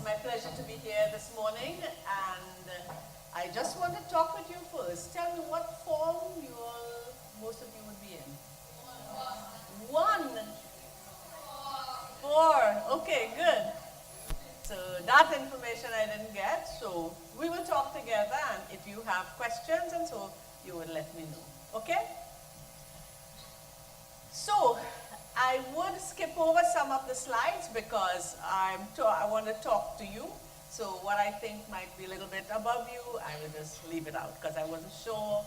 my pleasure to be here this morning, and I just want to talk with you first. Tell me what form most of you would be in. One. Four. Okay, good. So that information I didn't get, so we will talk together, and if you have questions and so, you will let me know. Okay? So, I would skip over some of the slides because I want to talk to you. So what I think might be a little bit above you, I will just leave it out because I wasn't sure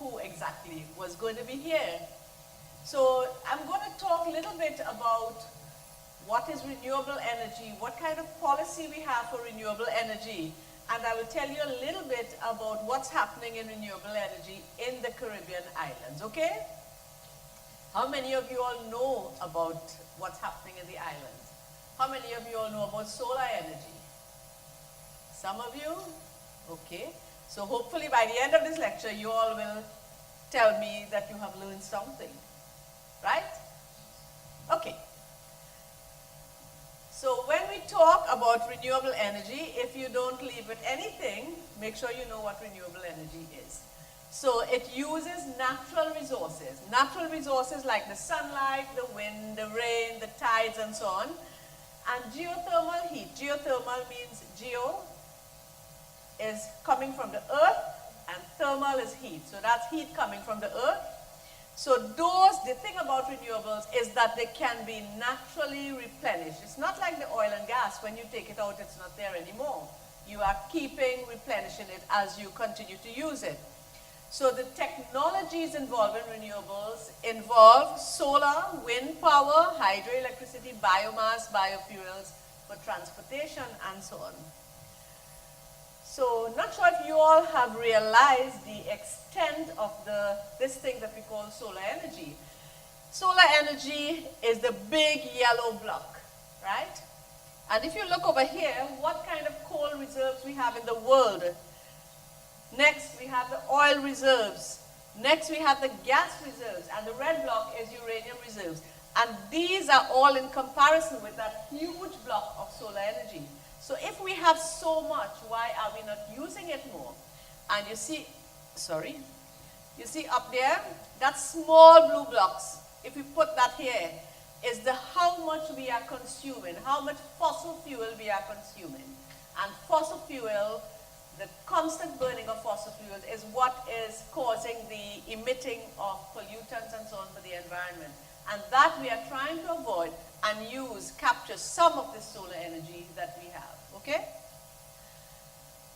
who exactly was going to be here. So I'm going to talk a little bit about what is renewable energy, what kind of policy we have for renewable energy, and I will tell you a little bit about what's happening in renewable energy in the Caribbean islands, okay? How many of you all know about what's happening in the islands? How many of you all know about solar energy? Some of you? Okay. So hopefully by the end of this lecture, you all will tell me that you have learned something. Right? Okay. So when we talk about renewable energy, if you don't leave with anything, make sure you know what renewable energy is. So it uses natural resources like the sunlight, the wind, the rain, the tides, and so on, and geothermal heat. Geothermal means geo is coming from the earth, and thermal is heat. So that's heat coming from the earth. So the thing about renewables is that they can be naturally replenished. It's not like the oil and gas. When you take it out, it's not there anymore. You are replenishing it as you continue to use it. So the technologies involved in renewables involve solar, wind power, hydroelectricity, biomass, biofuels for transportation, and so on. So not sure if you all have realized the extent of this thing that we call solar energy. Solar energy is the big yellow block, right? And if you look over here, what kind of coal reserves we have in the world? Next, we have the oil reserves. Next, we have the gas reserves. And the red block is uranium reserves. And these are all in comparison with that huge block of solar energy. So if we have so much, why are we not using it more? And you see up there, that small blue blocks, if we put that here, is how much we are consuming, how much fossil fuel we are consuming. And fossil fuel, the constant burning of fossil fuels is what is causing the emitting of pollutants and so on for the environment. And that we are trying to avoid and capture some of the solar energy that we have, okay?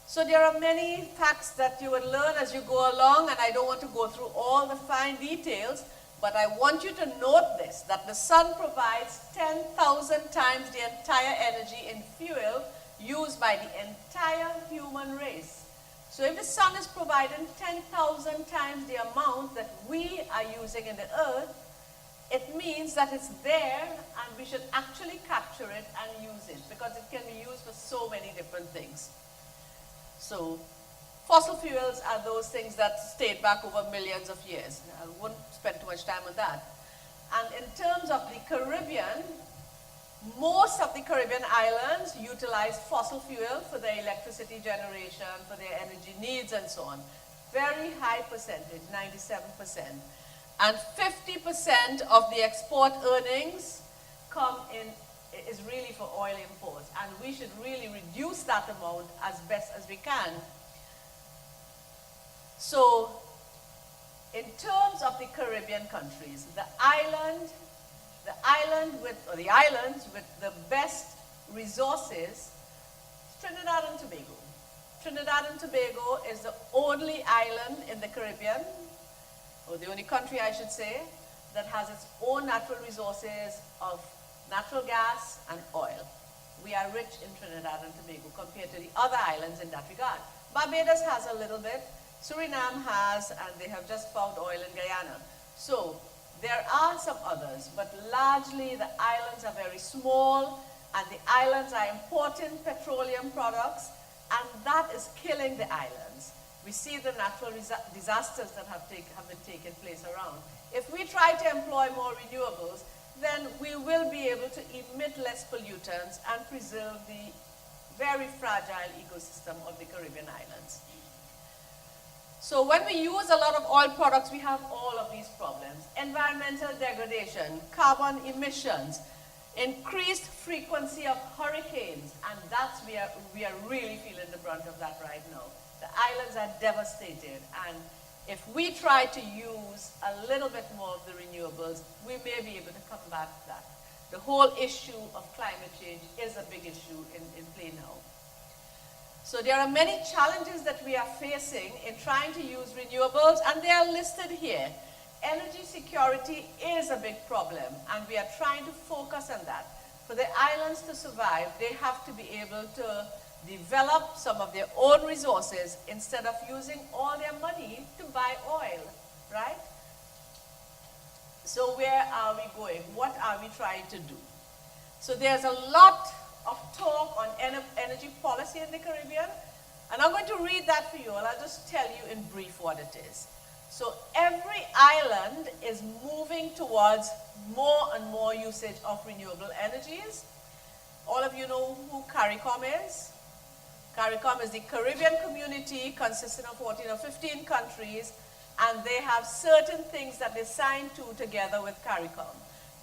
So there are many facts that you will learn as you go along, and I don't want to go through all the fine details, but I want you to note this, that the sun provides 10,000 times the entire energy in fuel used by the entire human race. So if the sun is providing 10,000 times the amount that we are using in the earth, it means that it's there and we should actually capture it and use it because it can be used for so many different things. So fossil fuels are those things that stayed back over millions of years. I won't spend too much time on that. And in terms of the Caribbean, most of the Caribbean islands utilize fossil fuel for their electricity generation, for their energy needs and so on. Very high percentage, 97%. And 50% of the export earnings is really for oil imports. And we should really reduce that amount as best as we can. So, in terms of the Caribbean countries, the islands with the best resources is Trinidad and Tobago. Trinidad and Tobago is the only island in the Caribbean, or the only country I should say, that has its own natural resources of natural gas and oil. We are rich in Trinidad and Tobago compared to the other islands in that regard. Barbados has a little bit, Suriname has, and they have just found oil in Guyana. So there are some others, but largely the islands are very small, and the islands are importing petroleum products, and that is killing the islands. We see the natural disasters that have been taking place around. If we try to employ more renewables, then we will be able to emit less pollutants and preserve the very fragile ecosystem of the Caribbean islands. So when we use a lot of oil products, we have all of these problems. Environmental degradation, carbon emissions, increased frequency of hurricanes, and that's we are really feeling the brunt of that right now. The islands are devastated, and if we try to use a little bit more of the renewables, we may be able to combat that. The whole issue of climate change is a big issue in play now. So there are many challenges that we are facing in trying to use renewables, and they are listed here. Energy security is a big problem, and we are trying to focus on that. For the islands to survive, they have to be able to develop some of their own resources instead of using all their money to buy oil, right? So where are we going? What are we trying to do? So there's a lot of talk on energy policy in the Caribbean, and I'm going to read that for you, and I'll just tell you in brief what it is. So every island is moving towards more and more usage of renewable energies. All of you know who CARICOM is? CARICOM is the Caribbean community consisting of 14 or 15 countries, and they have certain things that they signed to together with CARICOM.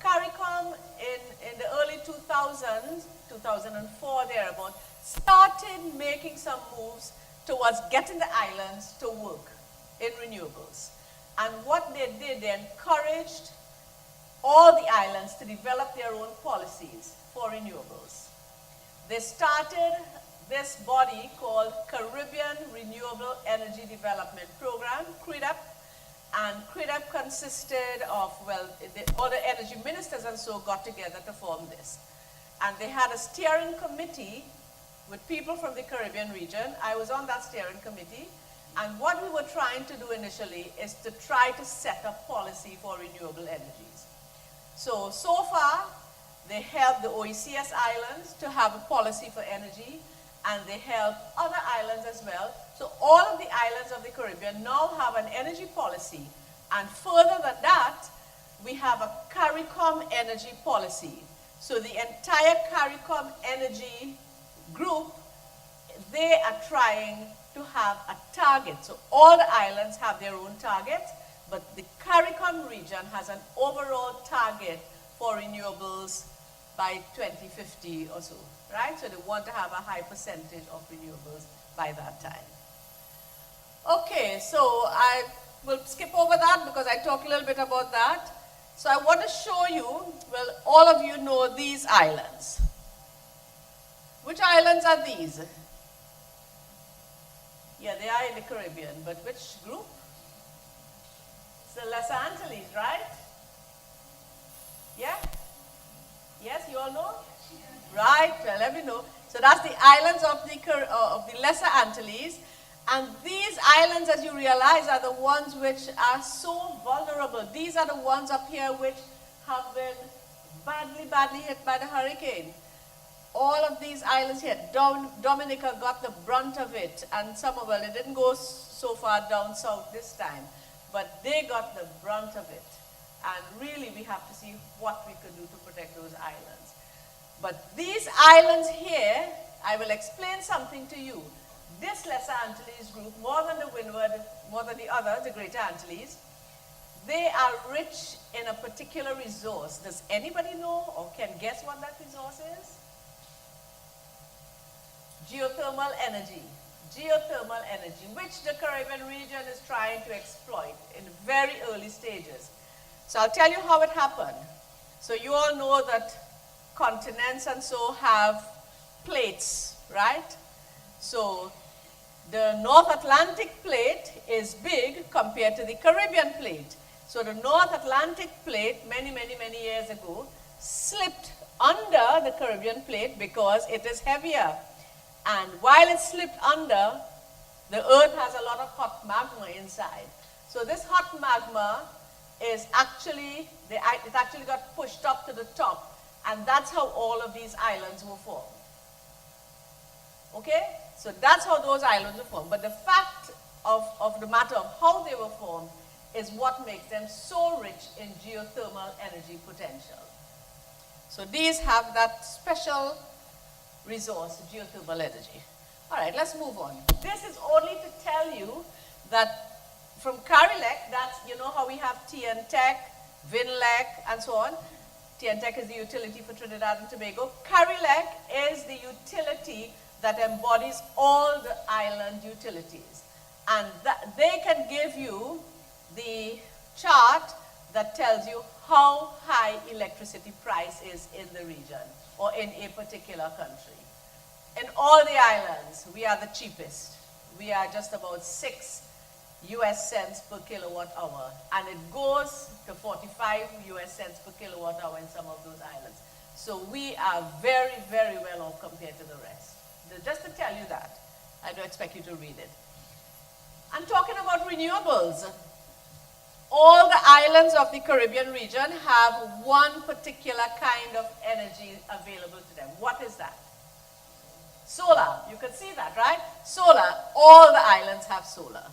CARICOM in the early 2000s, 2004 thereabout, started making some moves towards getting the islands to work in renewables. And what they did, they encouraged all the islands to develop their own policies for renewables. They started this body called Caribbean Renewable Energy Development Program, CREDEP, and CREDEP consisted of, well, all the energy ministers and so got together to form this. And they had a steering committee with people from the Caribbean region. I was on that steering committee, and what we were trying to do initially is to try to set up policy for renewable energies. So far, they helped the OECS islands to have a policy for energy, and they help other islands as well. So all of the islands of the Caribbean now have an energy policy. And further than that, we have a CARICOM energy policy. So the entire CARICOM energy group, they are trying to have a target. So all the islands have their own targets, but the CARICOM region has an overall target for renewables by 2050 or so, right? So they want to have a high percentage of renewables by that time. Okay, so I will skip over that because I talked a little bit about that. So I want to show you, well, all of you know these islands. Which islands are these? Yeah, they are in the Caribbean, but which group? It's the Lesser Antilles, right? Yeah? Yes, you all know? Right, well, let me know. So that's the islands of the Lesser Antilles. And these islands, as you realize, are the ones which are so vulnerable. These are the ones up here which have been badly, badly hit by the hurricane. All of these islands here, Dominica got the brunt of it, and some of it didn't go so far down south this time, but they got the brunt of it. And really, we have to see what we could do to protect those islands. But these islands here, I will explain something to you. This Lesser Antilles group, more than the Windward, more than the others, the Greater Antilles, they are rich in a particular resource. Does anybody know or can guess what that resource is? Geothermal energy. Geothermal energy, which the Caribbean region is trying to exploit in very early stages. So I'll tell you how it happened. So you all know that continents and so have plates, right? So the North Atlantic plate is big compared to the Caribbean plate. So the North Atlantic plate, many, many, many years ago, slipped under the Caribbean plate because it is heavier. And while it slipped under, the earth has a lot of hot magma inside. So this hot magma is actually, it actually got pushed up to the top, and that's how all of these islands were formed. Okay? So that's how those islands were formed. But the fact of the matter of how they were formed is what makes them so rich in geothermal energy potential. So these have that special resource, geothermal energy. All right, let's move on. This is only to tell you that from Carilec, that's, you know how we have TNTech, Vinlec, and so on. TNTech is the utility for Trinidad and Tobago. Carilec is the utility that embodies all the island utilities. And they can give you the chart that tells you how high electricity price is in the region or in a particular country. In all the islands, we are the cheapest. We are just about 6 US cents per kilowatt hour, and it goes to 45 US cents per kilowatt hour in some of those islands. So we are very, very well off compared to the rest. Just to tell you that. I don't expect you to read it. I'm talking about renewables. All the islands of the Caribbean region have one particular kind of energy available to them. What is that? Solar. You can see that, right? Solar. All the islands have solar.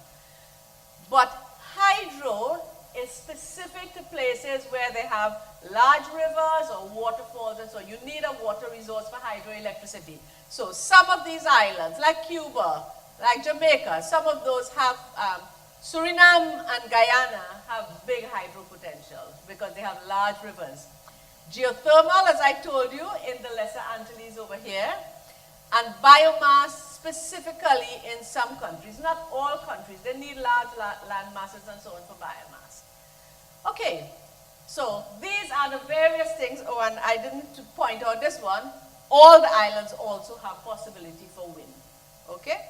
But hydro is specific to places where they have large rivers or waterfalls, and so you need a water resource for hydroelectricity. So some of these islands, like Cuba, like Jamaica, some of those have, Suriname and Guyana have big hydro potential because they have large rivers. Geothermal, as I told you, in the Lesser Antilles over here, and biomass specifically in some countries, not all countries. They need large land masses and so on for biomass. Okay, so these are the various things. Oh, and I didn't point out this one. All the islands also have possibility for wind. Okay?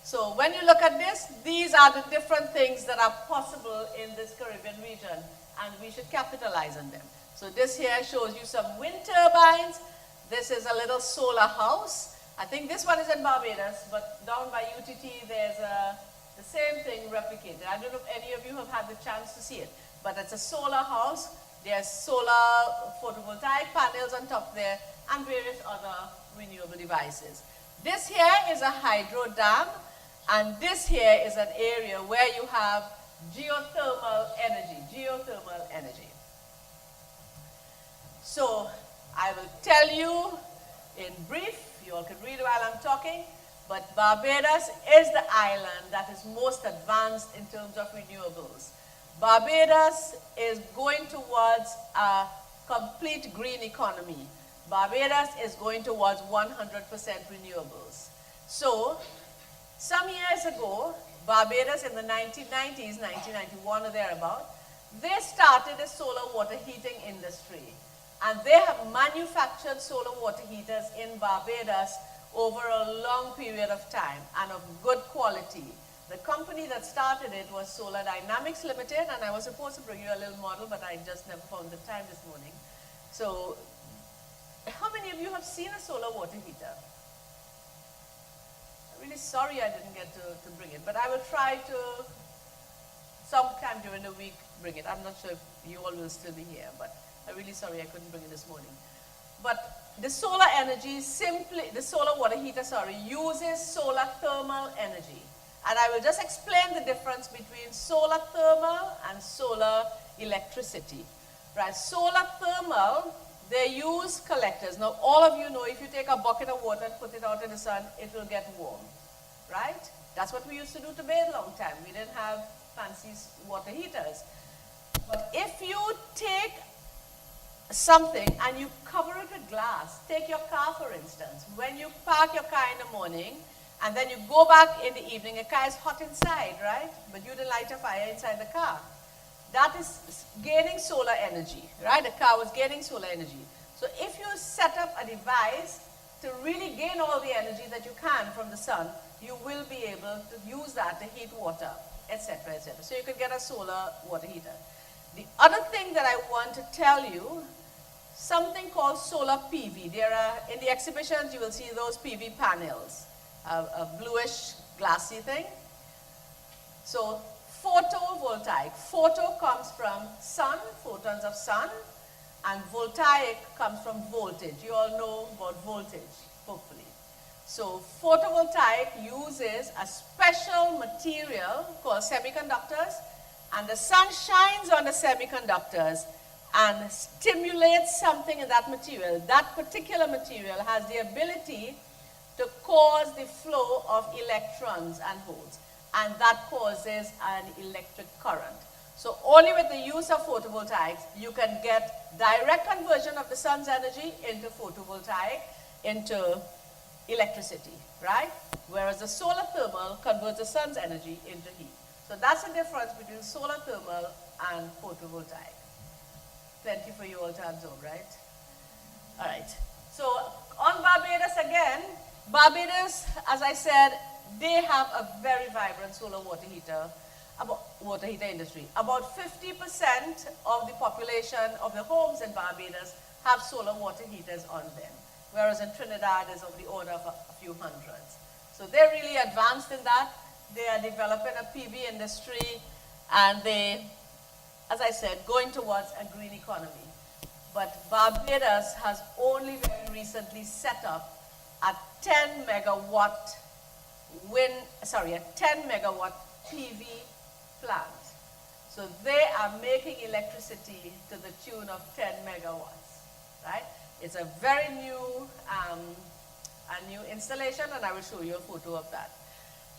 So when you look at this, these are the different things that are possible in this Caribbean region, and we should capitalize on them. So this here shows you some wind turbines. This is a little solar house. I think this one is in Barbados, but down by UTT there's the same thing replicated. I don't know if any of you have had the chance to see it, but it's a solar house. There's solar photovoltaic panels on top there and various other renewable devices. This here is a hydro dam, and this here is an area where you have geothermal energy. So I will tell you in brief, you all can read while I'm talking, but Barbados is the island that is most advanced in terms of renewables. Barbados is going towards a complete green economy. Barbados is going towards 100% renewables. So, some years ago, Barbados in the 1990s, 1991 or thereabout, they started a solar water heating industry. And they have manufactured solar water heaters in Barbados over a long period of time and of good quality. The company that started it was Solar Dynamics Limited, and I was supposed to bring you a little model, but I just never found the time this morning. So, how many of you have seen a solar water heater? I'm really sorry I didn't get to bring it, but I will try to, sometime during the week, bring it. I'm not sure if you all will still be here, but I'm really sorry I couldn't bring it this morning. But the solar energy the solar water heater, uses solar thermal energy. And I will just explain the difference between solar thermal and solar electricity. Right, solar thermal, they use collectors. Now all of you know if you take a bucket of water and put it out in the sun, it will get warm. Right? That's what we used to do to bathe a long time. We didn't have fancy water heaters. But if you take something and you cover it with glass, take your car for instance, when you park your car in the morning and then you go back in the evening, the car is hot inside, right? But you didn't light a fire inside the car. That is gaining solar energy, right? The car was gaining solar energy. So if you set up a device to really gain all the energy that you can from the sun, you will be able to use that to heat water, etc., etc. So you could get a solar water heater. The other thing that I want to tell you, something called solar PV. There are, in the exhibitions, you will see those PV panels, a bluish glassy thing. So photovoltaic. Photo comes from sun, photons of sun, and voltaic comes from voltage. You all know about voltage, hopefully. So photovoltaic uses a special material called semiconductors, and the sun shines on the semiconductors and stimulates something in that material. That particular material has the ability to cause the flow of electrons and holes, and that causes an electric current. So only with the use of photovoltaics, you can get direct conversion of the sun's energy into photovoltaic, into electricity, right? Whereas the solar thermal converts the sun's energy into heat. So that's the difference between solar thermal and photovoltaic. Plenty for you all to absorb, right? All right. So on Barbados again, Barbados, as I said, they have a very vibrant solar water heater industry. About 50% of the population of the homes in Barbados have solar water heaters on them, whereas in Trinidad is of the order of a few hundreds. So they're really advanced in that. They are developing a PV industry, and they, as I said, going towards a green economy. But Barbados has only very recently set up a 10 megawatt PV plant. So they are making electricity to the tune of 10 megawatts, right? It's a very new, installation, and I will show you a photo of that.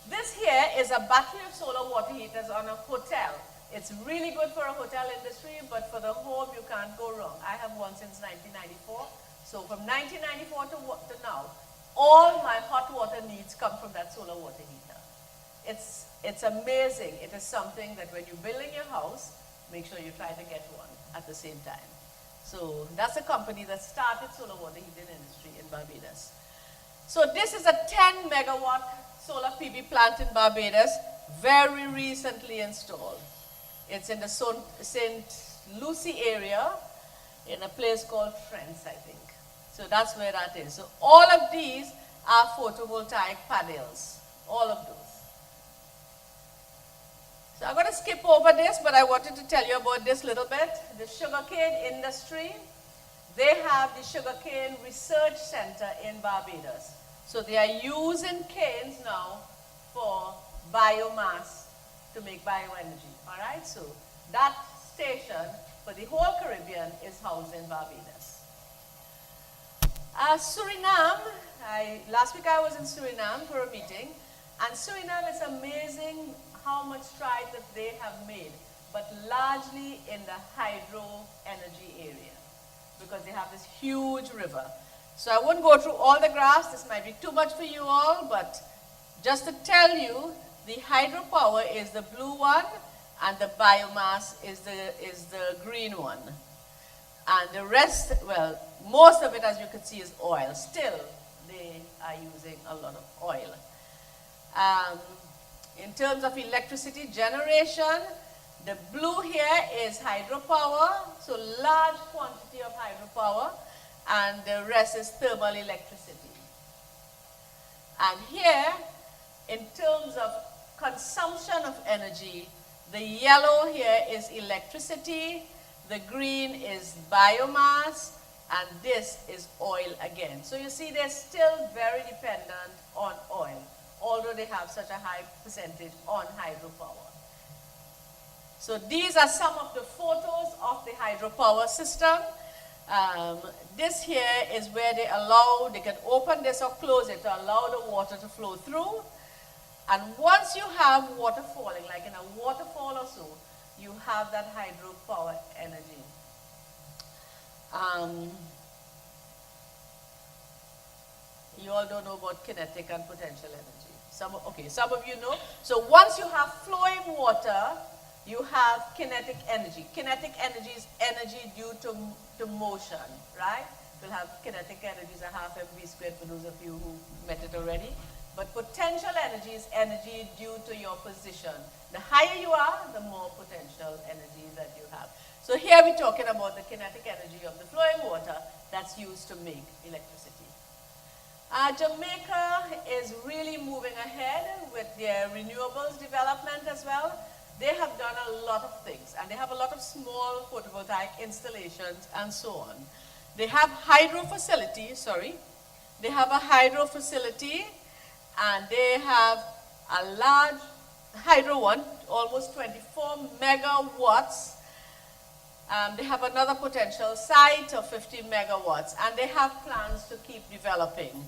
This here is a battery of solar water heaters on a hotel. It's really good for a hotel industry, but for the home, you can't go wrong. I have one since 1994. So from 1994 to now, all my hot water needs come from that solar water heater. It's amazing. It is something that when you're building your house, make sure you try to get one at the same time. So that's a company that started solar water heating industry in Barbados. So this is a 10 megawatt solar PV plant in Barbados, very recently installed. It's in the St. Lucie area in a place called Trents, I think. So that's where that is. So all of these are photovoltaic panels, all of those. So I'm going to skip over this, but I wanted to tell you about this little bit. The sugarcane industry, they have the Sugarcane Research Center in Barbados. So they are using canes now for biomass to make bioenergy, all right? So that station for the whole Caribbean is housed in Barbados. Suriname, last week I was in Suriname for a meeting, and Suriname, is amazing how much strides that they have made, but largely in the hydro energy area, because they have this huge river. So I won't go through all the graphs, this might be too much for you all, but just to tell you, the hydropower is the blue one, and the biomass is the green one. And the rest, well, most of it, as you can see, is oil. Still, they are using a lot of oil. In terms of electricity generation, the blue here is hydropower, so large quantity of hydropower, and the rest is thermal electricity. And here, in terms of consumption of energy, the yellow here is electricity, the green is biomass, and this is oil again. So you see they're still very dependent on oil, although they have such a high percentage on hydropower. So these are some of the photos of the hydropower system. This here is where they can open this or close it to allow the water to flow through. And once you have water falling, like in a waterfall or so, you have that hydropower energy. You all don't know about kinetic and potential energy. Some of you know. So once you have flowing water, you have kinetic energy. Kinetic energy is energy due to motion, right? You'll have kinetic energy is a half mv squared for those of you who met it already. But potential energy is energy due to your position. The higher you are, the more potential energy that you have. So here we're talking about the kinetic energy of the flowing water that's used to make electricity. Jamaica is really moving ahead with their renewables development as well. They have done a lot of things, and they have a lot of small photovoltaic installations and so on. They have hydro facilities, They have a hydro facility, and they have a large hydro one, almost 24 megawatts, They have another potential site of 50 megawatts, and they have plans to keep developing.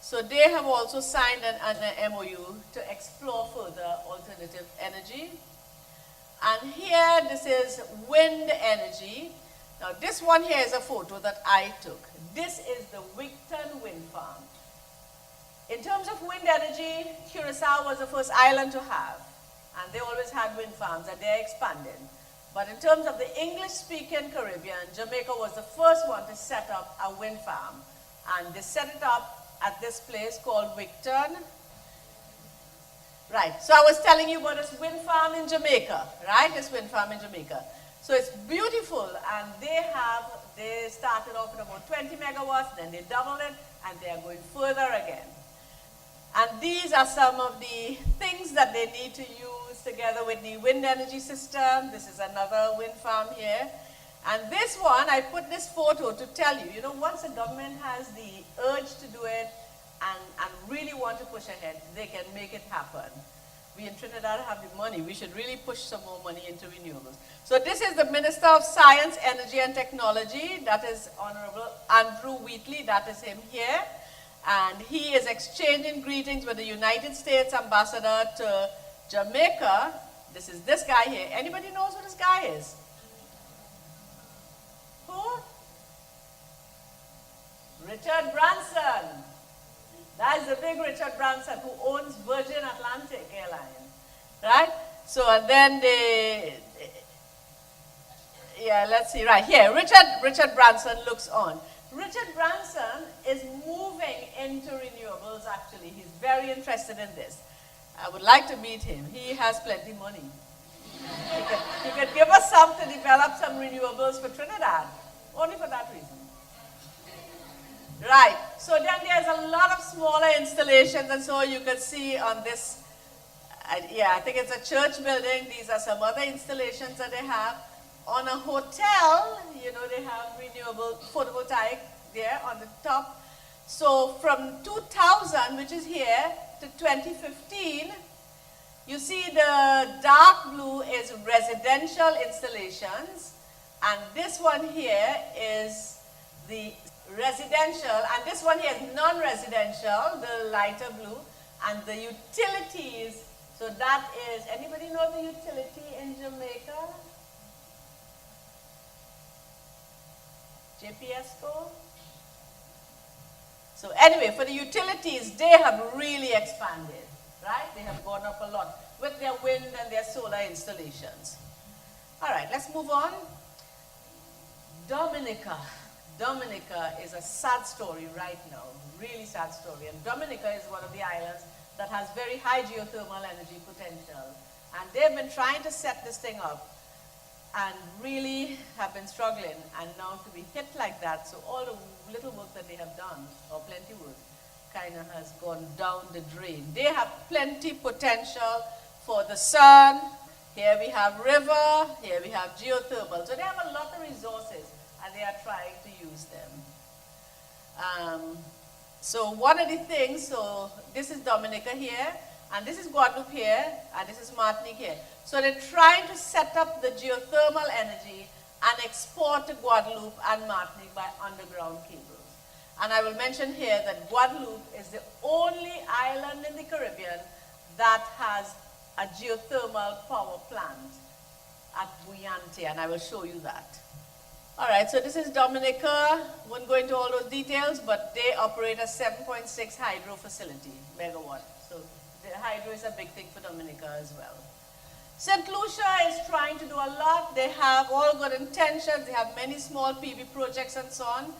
So they have also signed an MOU to explore further alternative energy. And here, this is wind energy. Now, this one here is a photo that I took. This is the Wigton wind farm. In terms of wind energy, Curacao was the first island to have, and they always had wind farms, and they're expanding. But in terms of the English-speaking Caribbean, Jamaica was the first one to set up a wind farm, and they set it up at this place called Wigton. Right, so I was telling you about this wind farm in Jamaica, right? This wind farm in Jamaica. So it's beautiful, and they started off at about 20 megawatts, then they doubled it, and they are going further again. And these are some of the things that they need to use together with the wind energy system. This is another wind farm here. And this one, I put this photo to tell you, once the government has the urge to do it and really want to push ahead, they can make it happen. We in Trinidad have the money. We should really push some more money into renewables. So this is the Minister of Science, Energy and Technology. That is Honorable Andrew Wheatley. That is him here. And he is exchanging greetings with the United States Ambassador to Jamaica. This is this guy here. Anybody knows who this guy is? Who? Richard Branson. That is the big Richard Branson who owns Virgin Atlantic Airline, right? So, and then let's see, right here, Richard Branson looks on. Richard Branson is moving into renewables, actually. He's very interested in this. I would like to meet him. He has plenty of money. He could give us some to develop some renewables for Trinidad, only for that reason. Right, so then there's a lot of smaller installations, and so you can see on this, I think it's a church building. These are some other installations that they have. On a hotel, they have renewable photovoltaic there on the top. So from 2000, which is here, to 2015, you see the dark blue is residential installations, and this one here is the residential, and this one here is non-residential, the lighter blue, and the utilities. So that is, anybody know the utility in Jamaica? JPSCO? So anyway, for the utilities, they have really expanded, right? They have gone up a lot with their wind and their solar installations. All right, let's move on. Dominica. Dominica is a sad story right now, really sad story. And Dominica is one of the islands that has very high geothermal energy potential. And they've been trying to set this thing up and really have been struggling. And now to be hit like that, so all the little work that they have done, or plenty work, kind of has gone down the drain. They have plenty potential for the sun. Here we have river, here we have geothermal. So they have a lot of resources, and they are trying to use them. So one of the things, so this is Dominica here, and this is Guadeloupe here, and this is Martinique here. So they're trying to set up the geothermal energy and export to Guadeloupe and Martinique by underground cables. And I will mention here that Guadeloupe is the only island in the Caribbean that has a geothermal power plant at Buyante, and I will show you that. All right, so this is Dominica. Won't go into all those details, but they operate a 7.6 hydro facility, megawatt. So the hydro is a big thing for Dominica as well. St. Lucia is trying to do a lot. They have all good intentions. They have many small PV projects and so on.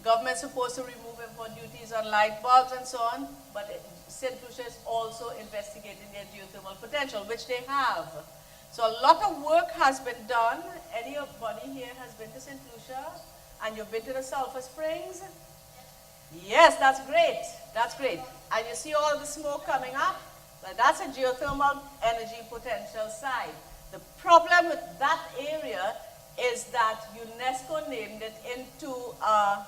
Government's supposed to remove import duties on light bulbs and so on, but St. Lucia is also investigating their geothermal potential, which they have. So a lot of work has been done. Anybody here has been to St. Lucia? And you've been to the Sulphur Springs? Yes, that's great. That's great. And you see all the smoke coming up? Well, that's a geothermal energy potential site. The problem with that area is that UNESCO named it into a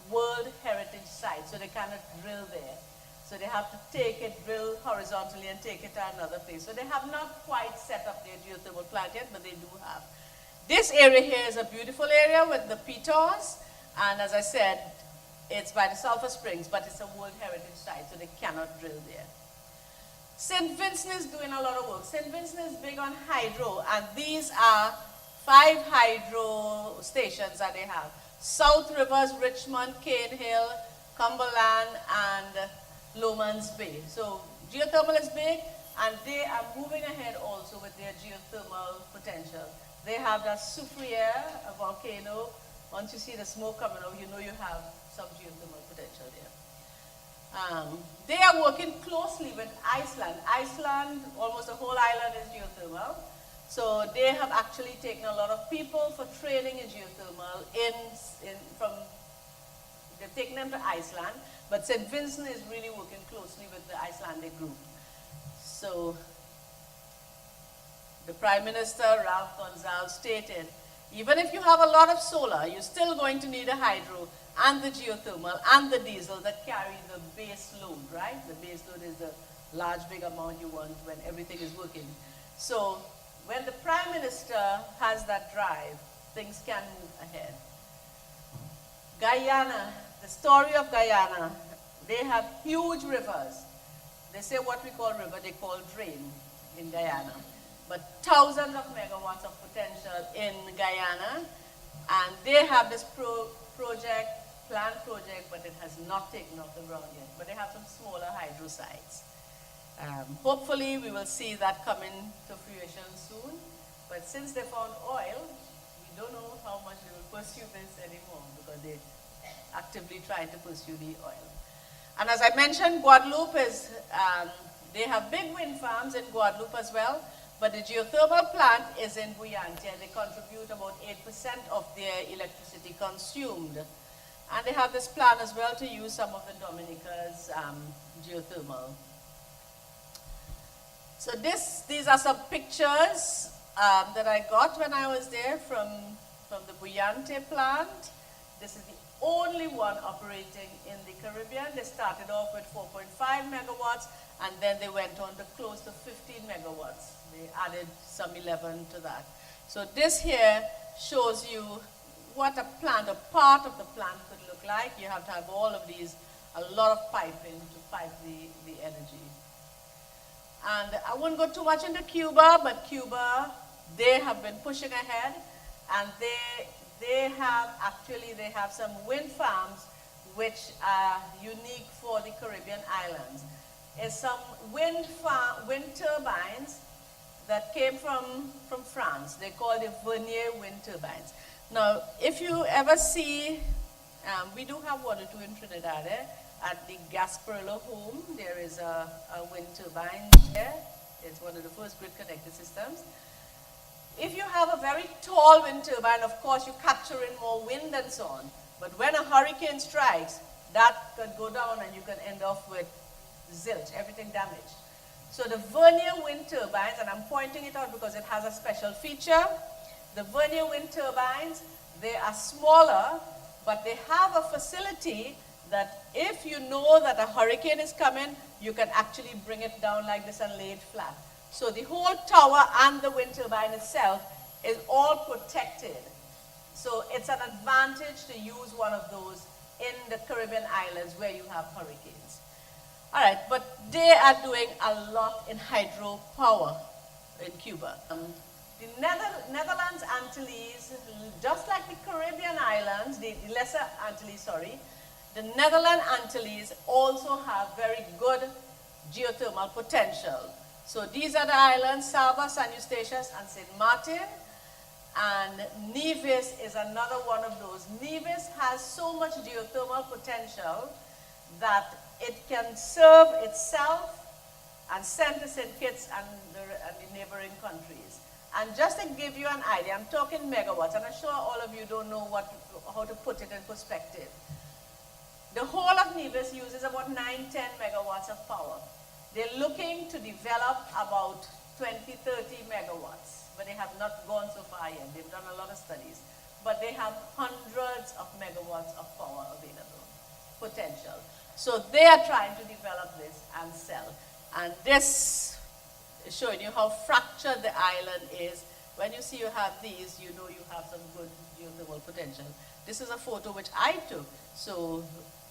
World Heritage Site, so they cannot drill there. So they have to take it, drill horizontally and take it to another place. So they have not quite set up their geothermal plant yet, but they do have. This area here is a beautiful area with the peatons, and as I said, it's by the Sulphur Springs, but it's a World Heritage Site, so they cannot drill there. St. Vincent is doing a lot of work. St. Vincent is big on hydro, and these are 5 hydro stations that they have. South Rivers, Richmond, Cane Hill, Cumberland, and Lomans Bay. So geothermal is big, and they are moving ahead also with their geothermal potential. They have that Soufriere, a volcano. Once you see the smoke coming out, you know you have some geothermal potential there. They are working closely with Iceland. Iceland, almost the whole island is geothermal. So they have actually taken a lot of people for training in geothermal they've taken them to Iceland, but St. Vincent is really working closely with the Icelandic group. So the Prime Minister, Ralph Gonsalves, stated, even if you have a lot of solar, you're still going to need a hydro and the geothermal and the diesel that carry the base load, right? The base load is the large, big amount you want when everything is working. So when the Prime Minister has that drive, things can move ahead. Guyana, the story of Guyana, they have huge rivers. They say what we call river, they call drain in Guyana. But thousands of megawatts of potential in Guyana, and they have this planned project, but it has not taken off the ground yet. But they have some smaller hydro sites. Hopefully we will see that coming to fruition soon. But since they found oil, we don't know how much they will pursue this anymore, because they're actively trying to pursue the oil. And as I mentioned, Guadeloupe is, they have big wind farms in Guadeloupe as well, but the geothermal plant is in Buyante, and they contribute about 8% of their electricity consumed. And they have this plan as well to use some of the Dominica's geothermal. So these are some pictures that I got when I was there from the Buyante plant. This is the only one operating in the Caribbean. They started off with 4.5 megawatts, and then they went on to close to 15 megawatts. They added some 11 to that. So this here shows you what a plant, a part of the plant could look like. You have to have all of these, a lot of piping to pipe the energy. And I won't go too much into Cuba, but Cuba, they have been pushing ahead, and they have some wind farms which are unique for the Caribbean islands. It's some wind turbines that came from France. They call the Vernier wind turbines. Now, if you ever see, we do have one or two in Trinidad. At the Gasparilla home, there is a wind turbine there. It's one of the first grid-connected systems. If you have a very tall wind turbine, of course, you capture in more wind and so on. But when a hurricane strikes, that could go down and you can end up with zilch, everything damaged. So the Vernier wind turbines, and I'm pointing it out because it has a special feature. The Vernier wind turbines, they are smaller, but they have a facility that if you know that a hurricane is coming, you can actually bring it down like this and lay it flat. So the whole tower and the wind turbine itself is all protected. So it's an advantage to use one of those in the Caribbean islands where you have hurricanes. All right, but they are doing a lot in hydropower in Cuba. The Netherlands Antilles, just like the Caribbean islands, the Lesser Antilles, sorry, the Netherlands Antilles also have very good geothermal potential. So these are the islands, Saba, San Eustatius, and St. Martin. And Nevis is another one of those. Nevis has so much geothermal potential that it can serve itself and send to St. Kitts and the neighboring countries. And just to give you an idea, I'm talking megawatts, and I'm sure all of you don't know how to put it in perspective. The whole of Nevis uses about 9-10 megawatts of power. They're looking to develop about 20-30 megawatts, but they have not gone so far yet. They've done a lot of studies. But they have hundreds of megawatts of power available, potential. So they are trying to develop this and sell. And this is showing you how fractured the island is When you see you have these, you know you have some good geothermal potential. This is a photo which I took. So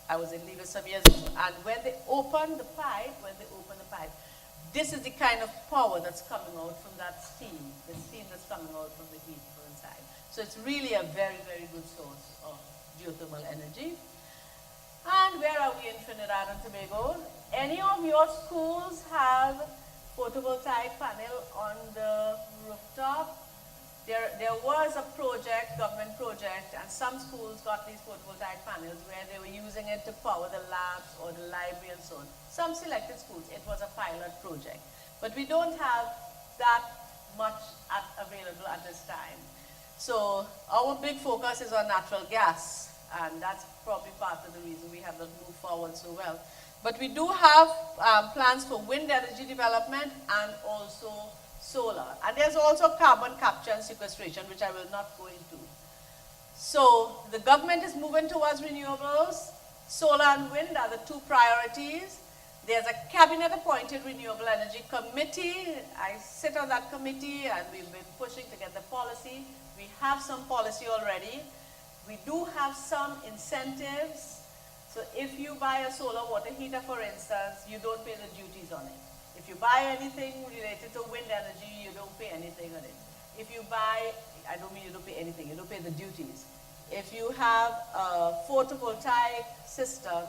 I was in Lever some years ago, and when they open the pipe, this is the kind of power that's coming out from that steam, the steam that's coming out from the heat from inside. So it's really a very, very good source of geothermal energy. And where are we in Trinidad and Tobago? Any of your schools have photovoltaic panel on the rooftop? There was a project, government project, and some schools got these photovoltaic panels where they were using it to power the labs or the library and so on. Some selected schools, it was a pilot project. But we don't have that much available at this time. So our big focus is on natural gas, and that's probably part of the reason we have not moved forward so well. But we do have plans for wind energy development and also solar. And there's also carbon capture and sequestration, which I will not go into. So the government is moving towards renewables. Solar and wind are the two priorities. There's a cabinet-appointed renewable energy committee. I sit on that committee, and we've been pushing to get the policy. We have some policy already. We do have some incentives. So if you buy a solar water heater, for instance, you don't pay the duties on it. If you buy anything related to wind energy, you don't pay anything on it. If you buy, I don't mean you don't pay anything, you don't pay the duties. If you have a photovoltaic system,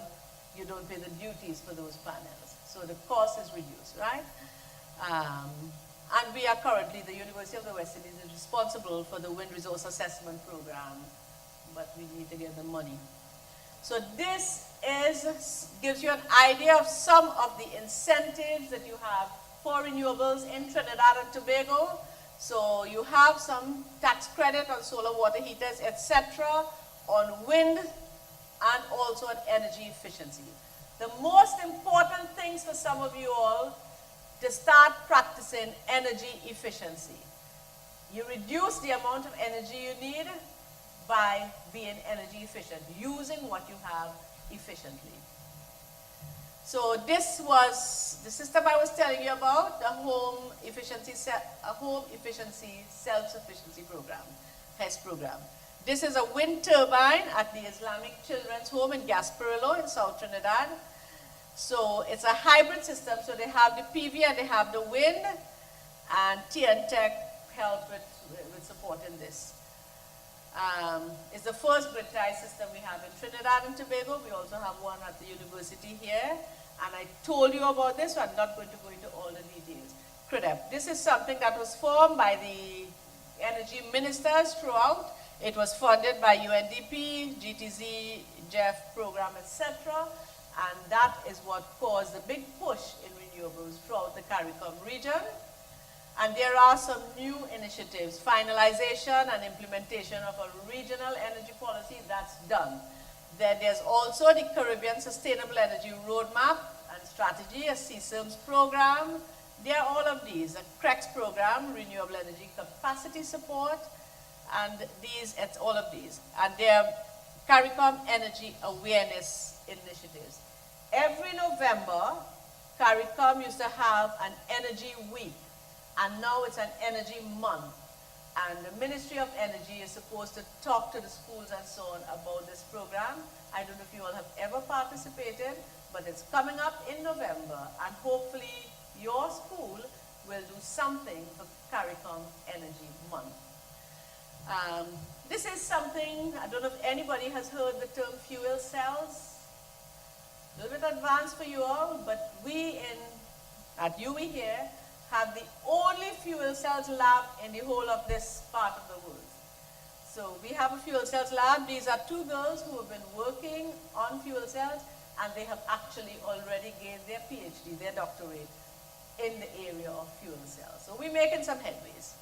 you don't pay the duties for those panels. So the cost is reduced, right? And we are currently, the University of the West Indies is responsible for the wind resource assessment program, but we need to get the money. So this gives you an idea of some of the incentives that you have for renewables in Trinidad and Tobago. So you have some tax credit on solar water heaters, etc., on wind, and also on energy efficiency. The most important things for some of you all to start practicing energy efficiency. You reduce the amount of energy you need by being energy efficient, using what you have efficiently. So this was the system I was telling you about, the home efficiency self-sufficiency program, HES program. This is a wind turbine at the Islamic Children's Home in Gasparillo in South Trinidad. So it's a hybrid system, so they have the PV and they have the wind, and TN Tech helped with supporting this. It's the first grid-tied system we have in Trinidad and Tobago. We also have one at the university here. And I told you about this, so I'm not going to go into all the details. CRIDEP. This is something that was formed by the energy ministers throughout. It was funded by UNDP, GTZ, GEF program, etc. And that is what caused the big push in renewables throughout the CARICOM region. And there are some new initiatives, finalization and implementation of a regional energy policy that's done. Then there's also the Caribbean Sustainable Energy Roadmap and Strategy, a CSIRMS program. There are all of these, a CREX program, Renewable Energy Capacity Support, and it's all of these. And there are CARICOM Energy Awareness Initiatives. Every November, CARICOM used to have an Energy Week. And now it's an energy month. And the Ministry of Energy is supposed to talk to the schools and so on about this program. I don't know if you all have ever participated, but it's coming up in November. And hopefully your school will do something for CARICOM Energy Month. This is something, I don't know if anybody has heard the term fuel cells. A little bit advanced for you all, but we at UWI here, have the only fuel cells lab in the whole of this part of the world. So we have a fuel cells lab. These are two girls who have been working on fuel cells, and they have actually already gained their PhD, their doctorate, in the area of fuel cells. So we're making some headways.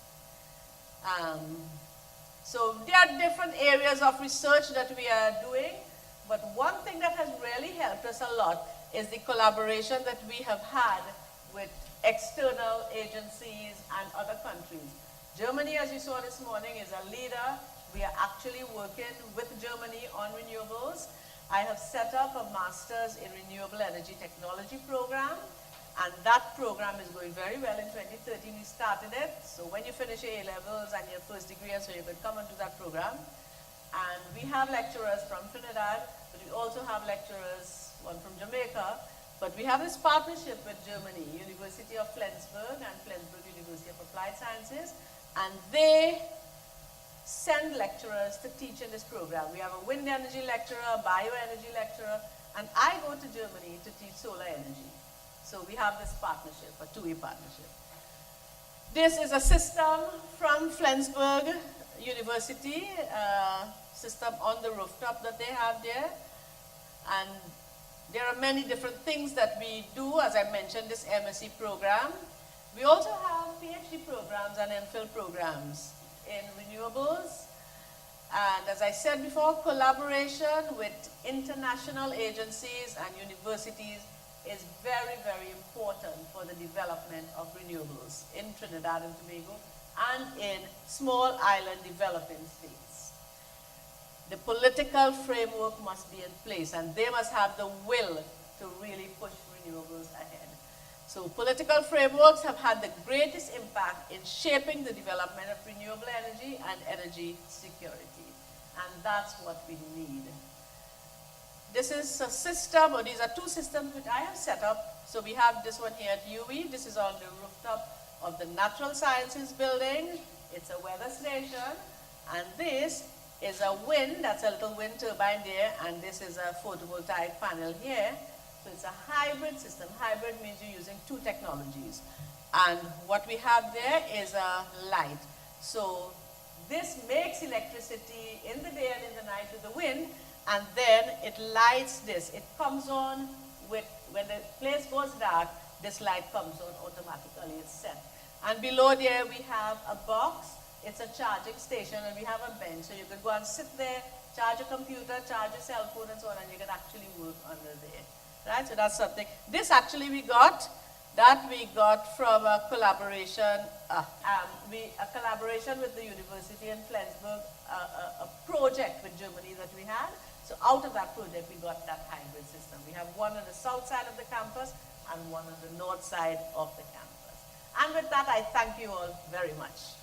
So there are different areas of research that we are doing, but one thing that has really helped us a lot is the collaboration that we have had with external agencies and other countries. Germany, as you saw this morning, is a leader. We are actually working with Germany on renewables. I have set up a master's in renewable energy technology program, And that program is going very well. In 2013, we started it. So when you finish your A-levels and your first degree, so you can come onto that program. And we have lecturers from Trinidad, but we also have lecturers, one from Jamaica. But we have this partnership with Germany, University of Flensburg and Flensburg University of Applied Sciences. And they send lecturers to teach in this program. We have a wind energy lecturer, a bioenergy lecturer, and I go to Germany to teach solar energy. So we have this partnership, a two-way partnership. This is a system from Flensburg University, system on the rooftop that they have there. And there are many different things that we do, as I mentioned, this MSc program. We also have PhD programs and MPhil programs in renewables. And as I said before, collaboration with international agencies and universities is very, very important for the development of renewables in Trinidad and Tobago and in small island developing states. The political framework must be in place, and they must have the will to really push renewables ahead. So political frameworks have had the greatest impact in shaping the development of renewable energy and energy security. And that's what we need. This is a system, or these are two systems which I have set up. So we have this one here at UE. This is on the rooftop of the Natural Sciences building. It's a weather station. And this is a wind, that's a little wind turbine there, and this is a photovoltaic panel here. So it's a hybrid system. Hybrid means you're using two technologies. And what we have there is a light. So this makes electricity in the day and in the night with the wind, and then it lights this. It comes on with, when the place goes dark, this light comes on automatically, it's set. And below there we have a box. It's a charging station, and we have a bench. So you can go and sit there, charge a computer, charge a cell phone and so on, and you can actually work under there. Right, so that's something. This actually we got from a collaboration, with the university in Flensburg, a project with Germany that we had. So out of that project, we got that hybrid system. We have one on the south side of the campus and one on the north side of the campus. And with that, I thank you all very much.